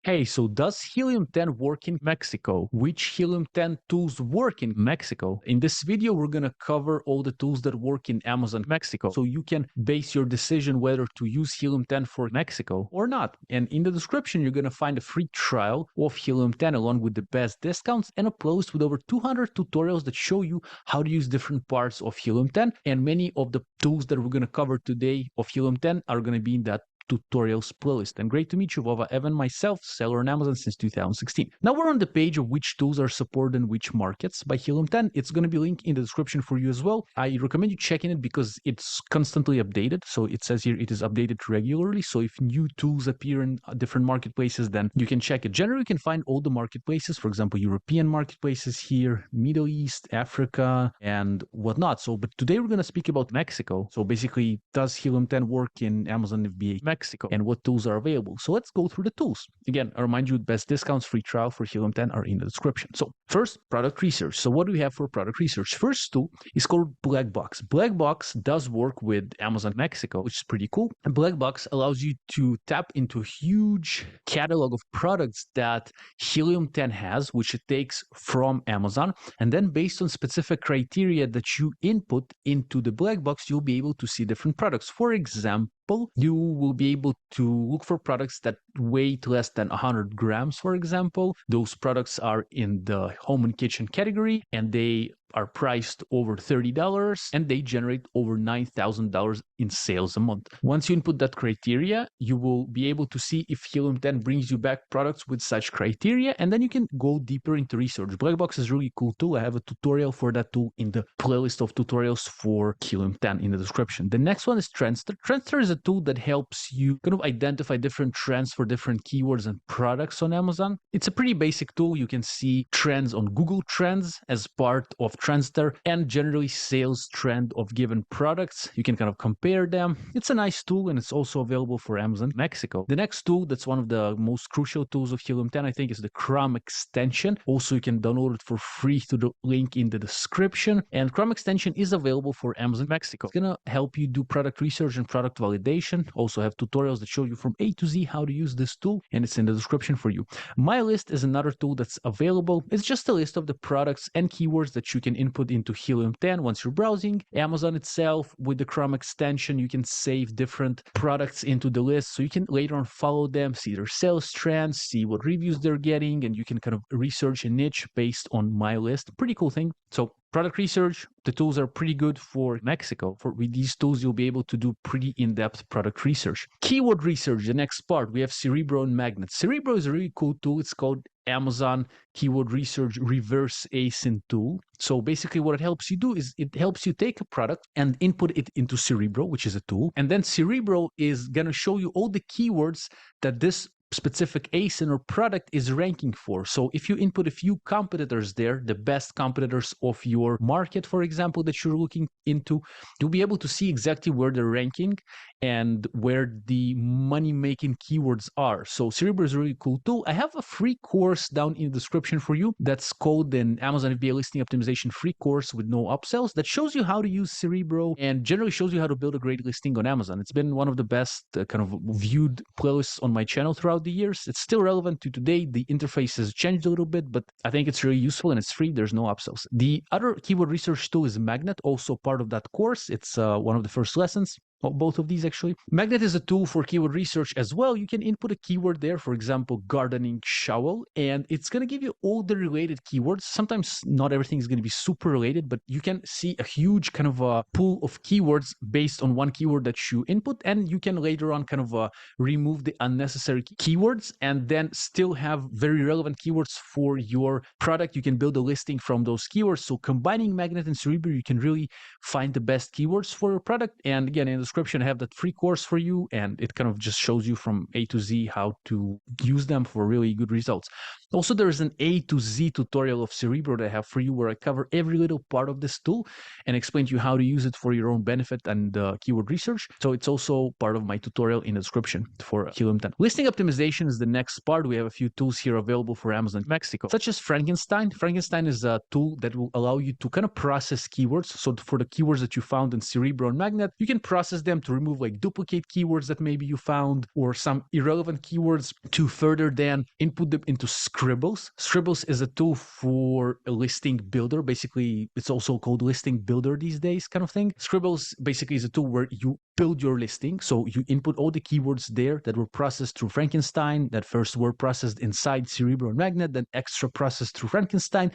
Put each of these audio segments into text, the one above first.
Hey, so does Helium 10 work in Mexico? Which Helium 10 tools work in Mexico? In this video, we're going to cover all the tools that work in Amazon Mexico, so you can base your decision whether to use Helium 10 for Mexico or not. And in the description, you're going to find a free trial of Helium 10 along with the best discounts and a playlist with over 200 tutorials that show you how to use different parts of Helium 10. And many of the tools that we're going to cover today of Helium 10 are going to be in that tutorials playlist. And great to meet you, Vova Evan, myself, seller on Amazon since 2016. Now we're on the page of which tools are supported in which markets by Helium 10. It's going to be linked in the description for you as well. I recommend you checking it because it's constantly updated. So it says here it is updated regularly. So if new tools appear in different marketplaces, then you can check it. Generally, you can find all the marketplaces, for example, European marketplaces here, Middle East, Africa, and whatnot. So, but today we're going to speak about Mexico. So basically, does Helium 10 work in Amazon FBA Mexico? And what tools are available. So let's go through the tools. Again, I remind you, best discounts, free trial for Helium 10 are in the description. So first, product research. So what do we have for product research? First tool is called Black Box. Black Box does work with Amazon Mexico, which is pretty cool. And Black Box allows you to tap into a huge catalog of products that Helium 10 has, which it takes from Amazon. And then based on specific criteria that you input into the Black Box, you'll be able to see different products. For example, you will be able to look for products that weigh less than 100 grams, for example. Those products are in the home and kitchen category, and they are priced over $30, and they generate over $9,000 in sales a month. Once you input that criteria, you will be able to see if Helium 10 brings you back products with such criteria, and then you can go deeper into research. Black Box is a really cool tool. I have a tutorial for that tool in the playlist of tutorials for Helium 10 in the description. The next one is Trendster. Trendster is a tool that helps you kind of identify different trends for different keywords and products on Amazon. It's a pretty basic tool. You can see trends on Google Trends as part of Trendster and generally sales trend of given products. You can kind of compare them. It's a nice tool, and it's also available for Amazon Mexico. The next tool that's one of the most crucial tools of Helium 10, I think, is the Chrome extension. Also, you can download it for free through the link in the description. And Chrome extension is available for Amazon Mexico. It's gonna help you do product research and product validation. Also have tutorials that show you from A to Z how to use this tool, and it's in the description for you. My List is another tool that's available. It's just a list of the products and keywords that you can input into Helium 10 once you're browsing. Amazon itself, with the Chrome extension, you can save different products into the list, so you can later on follow them, see their sales trends, see what reviews they're getting, and you can kind of research a niche based on My List. Pretty cool thing. So product research, the tools are pretty good for Mexico. With these tools, you'll be able to do pretty in-depth product research. Keyword research, the next part, we have Cerebro and Magnet. Cerebro is a really cool tool. It's called Amazon Keyword Research Reverse ASIN tool. So basically what it helps you do is it helps you take a product and input it into Cerebro, which is a tool. And then Cerebro is going to show you all the keywords that this specific ASIN or product is ranking for. So if you input a few competitors there, the best competitors of your market, for example, that you're looking into, you'll be able to see exactly where they're ranking and where the money-making keywords are. So Cerebro is a really cool tool. I have a free course down in the description for you that's called an Amazon FBA listing optimization free course with no upsells that shows you how to use Cerebro and generally shows you how to build a great listing on Amazon. It's been one of the best kind of viewed playlists on my channel throughout the years. It's still relevant to today. The interface has changed a little bit, but I think it's really useful and it's free. There's no upsells. The other keyword research tool is Magnet, also part of that course. It's one of the first lessons. Both of these actually. Magnet is a tool for keyword research as well. You can input a keyword there, for example, gardening shovel, and it's going to give you all the related keywords. Sometimes not everything is going to be super related, but you can see a huge kind of a pool of keywords based on one keyword that you input, and you can later on kind of remove the unnecessary keywords and then still have very relevant keywords for your product. You can build a listing from those keywords. So combining Magnet and Cerebro, you can really find the best keywords for your product. And again, in the description, I have that free course for you, and it kind of just shows you from A to Z how to use them for really good results. Also, there is an A to Z tutorial of Cerebro that I have for you where I cover every little part of this tool and explain to you how to use it for your own benefit and keyword research. So it's also part of my tutorial in the description for Helium 10. Listing optimization is the next part. We have a few tools here available for Amazon Mexico, such as Frankenstein. Frankenstein is a tool that will allow you to kind of process keywords. So for the keywords that you found in Cerebro and Magnet, you can process process them, to remove like duplicate keywords that maybe you found or some irrelevant keywords, to further then input them into Scribbles. Scribbles is a tool for a listing builder. Basically, it's also called listing builder these days, kind of thing. Scribbles basically is a tool where you build your listing. So you input all the keywords there that were processed through Frankenstein, that first were processed inside Cerebro and Magnet, then extra processed through Frankenstein.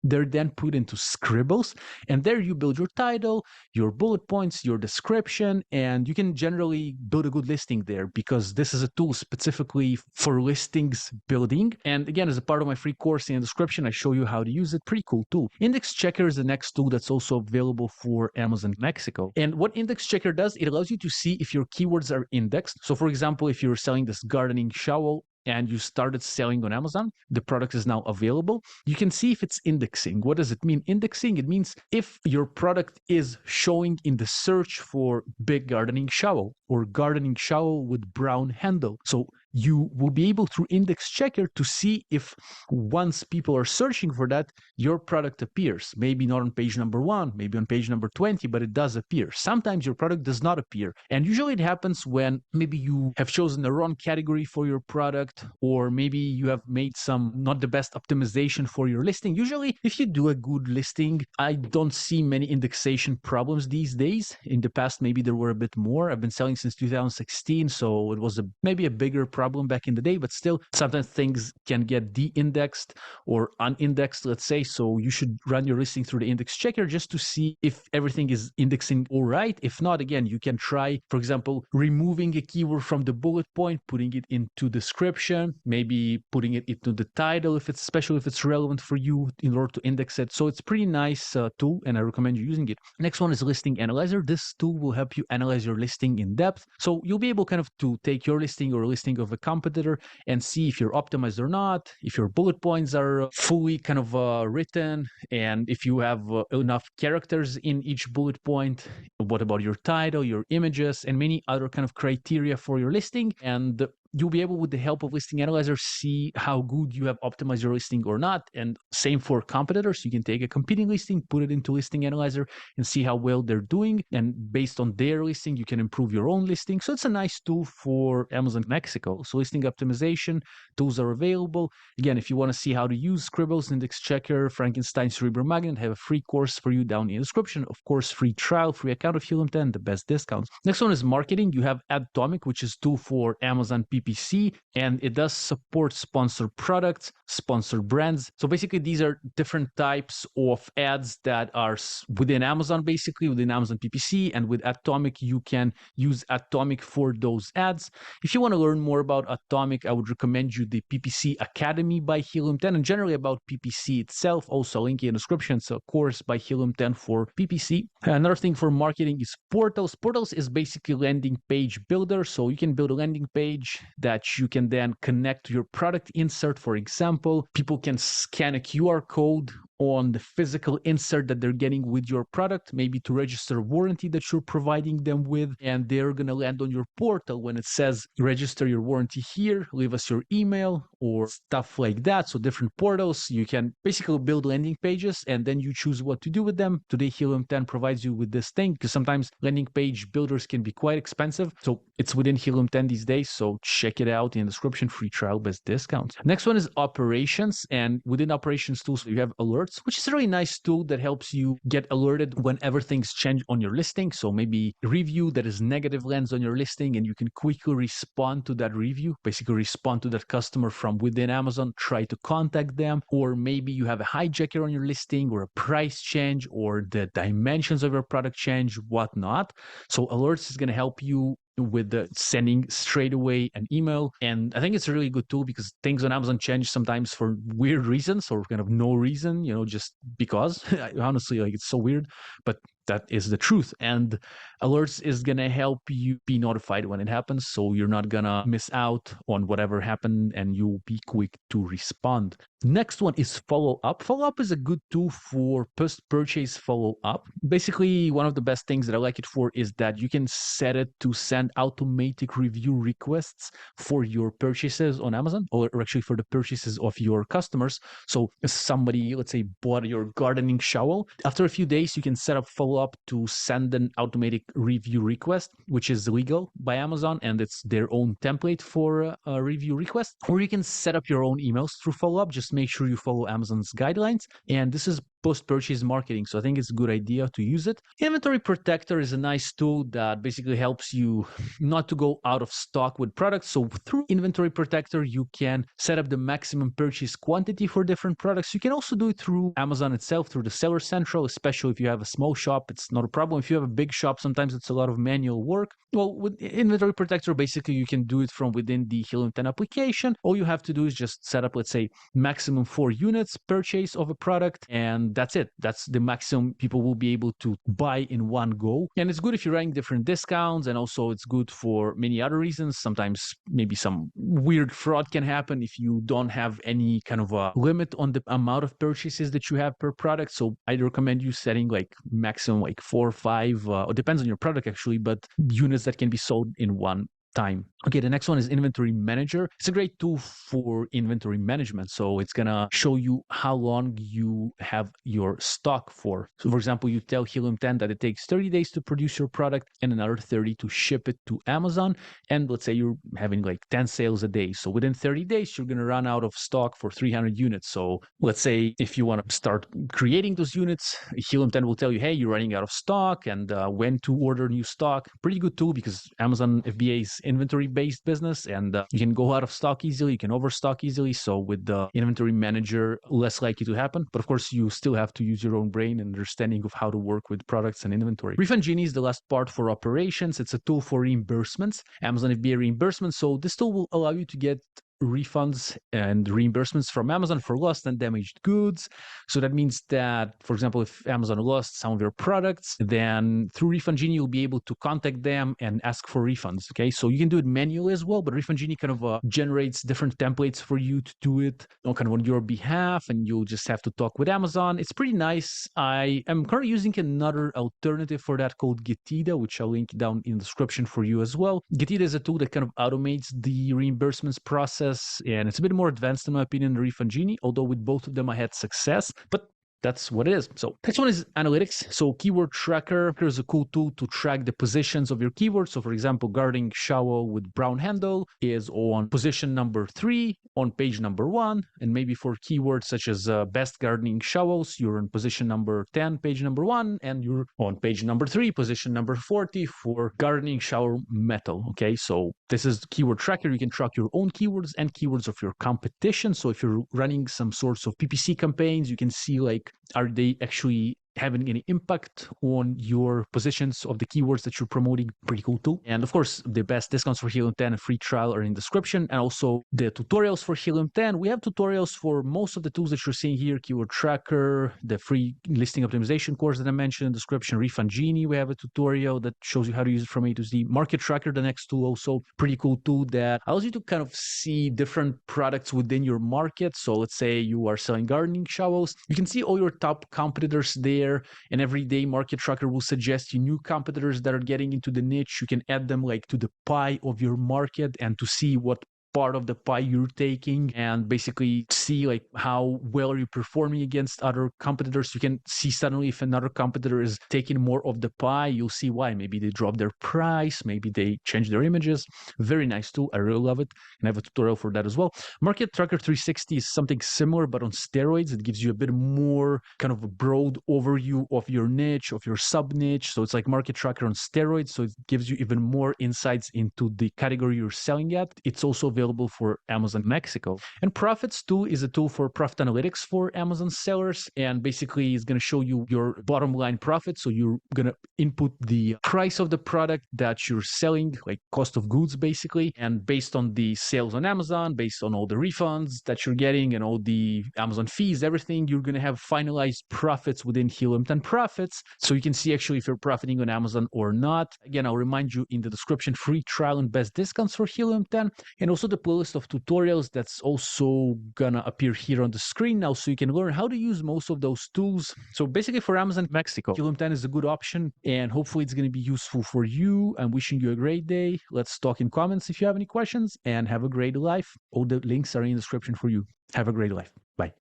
They're then put into Scribbles, and there you build your title, your bullet points, your description, and you can generally build a good listing there because this is a tool specifically for listings building. And again, as a part of my free course in the description, I show you how to use it. Pretty cool tool. Index Checker is the next tool that's also available for Amazon Mexico. And what Index Checker does, it allows you to see if your keywords are indexed. So for example, if you're selling this gardening shovel and you started selling on Amazon, the product is now available. You can see if it's indexing. What does it mean, indexing? It means if your product is showing in the search for big gardening shovel or gardening shovel with brown handle. So you will be able through Index Checker to see if once people are searching for that, your product appears. Maybe not on page number 1, maybe on page number 20, but it does appear. Sometimes your product does not appear. And usually it happens when maybe you have chosen the wrong category for your product, or maybe you have made some not the best optimization for your listing. Usually, if you do a good listing, I don't see many indexation problems these days. In the past, maybe there were a bit more. I've been selling since 2016, so it was maybe a bigger problem back in the day, but still, sometimes things can get de-indexed or unindexed, let's say. So you should run your listing through the Index Checker just to see if everything is indexing all right. If not, again, you can try, for example, removing a keyword from the bullet point, putting it into description, maybe putting it into the title, especially if it's relevant for you in order to index it. So it's pretty nice tool, and I recommend you using it. Next one is Listing Analyzer. This tool will help you analyze your listing in depth. So you'll be able kind of to take your listing or a listing of a competitor and see if you're optimized or not, if your bullet points are fully kind of written, and if you have enough characters in each bullet point. What about your title, your images, and many other kind of criteria for your listing. And you'll be able, with the help of Listing Analyzer, see how good you have optimized your listing or not. And same for competitors. You can take a competing listing, put it into Listing Analyzer, and see how well they're doing. And based on their listing, you can improve your own listing. So it's a nice tool for Amazon Mexico. So listing optimization tools are available. Again, if you want to see how to use Scribbles, Index Checker, Frankenstein, Cerebro, Magnet, I have a free course for you down in the description. Of course, free trial, free account of Helium 10, the best discounts. Next one is marketing. You have Adtomic, which is a tool for Amazon PPC, and it does support sponsored products, sponsored brands. So basically, these are different types of ads that are within Amazon, basically within Amazon PPC, and with Adtomic, you can use Adtomic for those ads. If you want to learn more about Adtomic, I would recommend you the PPC Academy by Helium 10, and generally about PPC itself. Also, link in the description. It's a course by Helium 10 for PPC. Another thing for marketing is Portals. Portals is basically landing page builder. So you can build a landing page that you can then connect to your product insert. For example, people can scan a QR code on the physical insert that they're getting with your product, maybe to register a warranty that you're providing them with, and they're going to land on your portal when it says register your warranty here, leave us your email, or stuff like that. So different portals, you can basically build landing pages, and then you choose what to do with them. Today, Helium 10 provides you with this thing, because sometimes landing page builders can be quite expensive. So it's within Helium 10 these days, so check it out in the description, free trial, best discounts. Next one is operations, and within operations tools, you have alerts, which is a really nice tool that helps you get alerted whenever things change on your listing. So maybe a review that is negative lands on your listing, and you can quickly respond to that review, basically respond to that customer from within Amazon, try to contact them. Or maybe you have a hijacker on your listing, or a price change, or the dimensions of your product change, whatnot. So alerts is going to help you with the sending straight away an email. And I think it's a really good tool because things on Amazon change sometimes for weird reasons, or kind of no reason, just because. Honestly, like, it's so weird, but that is the truth. And alerts is going to help you be notified when it happens, so you're not going to miss out on whatever happened, and you'll be quick to respond. Next one is follow up. Follow up is a good tool for post-purchase follow up. Basically, one of the best things that I like it for is that you can set it to send automatic review requests for your purchases on Amazon, or actually for the purchases of your customers. So if somebody, let's say, bought your gardening shovel, after a few days, you can set up follow follow-up to send an automatic review request, which is legal by Amazon, and it's their own template for a review request. Or you can set up your own emails through follow-up. Just make sure you follow Amazon's guidelines. And this is post-purchase marketing, so I think it's a good idea to use it. Inventory Protector is a nice tool that basically helps you not to go out of stock with products. So through Inventory Protector, you can set up the maximum purchase quantity for different products. You can also do it through Amazon itself, through the Seller Central, especially if you have a small shop. It's not a problem. If you have a big shop, sometimes it's a lot of manual work. Well, with Inventory Protector, basically you can do it from within the Helium 10 application. All you have to do is just set up, let's say, maximum 4 units purchase of a product, and that's it. That's the maximum people will be able to buy in one go. And it's good if you're running different discounts, and also it's good for many other reasons. Sometimes maybe some weird fraud can happen if you don't have any kind of a limit on the amount of purchases that you have per product. So I'd recommend you setting like maximum like 4 or 5, it depends on your product actually, but units that can be sold in one time. Okay, the next one is Inventory Manager. It's a great tool for inventory management. So it's gonna show you how long you have your stock for. So for example, you tell Helium 10 that it takes 30 days to produce your product and another 30 to ship it to Amazon. And let's say you're having like 10 sales a day. So within 30 days, you're gonna run out of stock for 300 units. So let's say if you wanna start creating those units, Helium 10 will tell you, hey, you're running out of stock and when to order new stock. Pretty good tool because Amazon FBA is inventory-based business, and you can go out of stock easily, you can overstock easily. So with the Inventory Manager, less likely to happen. But of course, you still have to use your own brain and understanding of how to work with products and inventory. Refund Genie is the last part for operations. It's a tool for reimbursements, Amazon FBA reimbursements. So this tool will allow you to get refunds and reimbursements from Amazon for lost and damaged goods. So that means that, for example, if Amazon lost some of your products, then through Refund Genie, you'll be able to contact them and ask for refunds. Okay, so you can do it manually as well, but Refund Genie kind of generates different templates for you to do it kind of on your behalf, and you'll just have to talk with Amazon. It's pretty nice. I am currently using another alternative for that called Getida, which I'll link down in the description for you as well. Getida is a tool that kind of automates the reimbursements process, and it's a bit more advanced in my opinion than Refund Genie, although with both of them I had success, but that's what it is. So next one is analytics. So Keyword Tracker is a cool tool to track the positions of your keywords. So for example, gardening shower with brown handle is on position number 3 on page number 1. And maybe for keywords such as best gardening showers, you're on position number 10, page number 1, and you're on page number 3, position number 40 for gardening shower metal. Okay, so this is Keyword Tracker. You can track your own keywords and keywords of your competition. So if you're running some sorts of PPC campaigns, you can see like, are they actually having any impact on your positions of the keywords that you're promoting? Pretty cool tool. And of course, the best discounts for Helium 10 and free trial are in the description, and also the tutorials for Helium 10. We have tutorials for most of the tools that you're seeing here: Keyword Tracker, the free listing optimization course that I mentioned in the description, Refund Genie, we have a tutorial that shows you how to use it from A to Z. Market Tracker, the next tool, also pretty cool tool that allows you to kind of see different products within your market. So let's say you are selling gardening showers, you can see all your top competitors there, and every day Market Tracker will suggest you new competitors that are getting into the niche. You can add them like to the pie of your market and to see what part of the pie you're taking, and basically see like how well are you performing against other competitors. You can see suddenly if another competitor is taking more of the pie, you'll see why. Maybe they drop their price, maybe they change their images. Very nice tool. I really love it, and I have a tutorial for that as well. Market Tracker 360 is something similar but on steroids. It gives you a bit more kind of a broad overview of your niche, of your sub niche. So it's like Market Tracker on steroids, so it gives you even more insights into the category you're selling at. It's also available for Amazon Mexico. And Profits tool is a tool for profit analytics for Amazon sellers, and basically it's going to show you your bottom line profit. So you're going to input the price of the product that you're selling, like cost of goods basically, and based on the sales on Amazon, based on all the refunds that you're getting and all the Amazon fees, everything, you're going to have finalized profits within Helium 10 Profits. So you can see actually if you're profiting on Amazon or not. Again, I'll remind you in the description, free trial and best discounts for Helium 10, and also the playlist of tutorials that's also gonna appear here on the screen now, so you can learn how to use most of those tools. So basically for Amazon Mexico, Helium 10 is a good option, and hopefully it's going to be useful for you. I'm wishing you a great day. Let's talk in comments if you have any questions, and have a great life. All the links are in the description for you. Have a great life. Bye.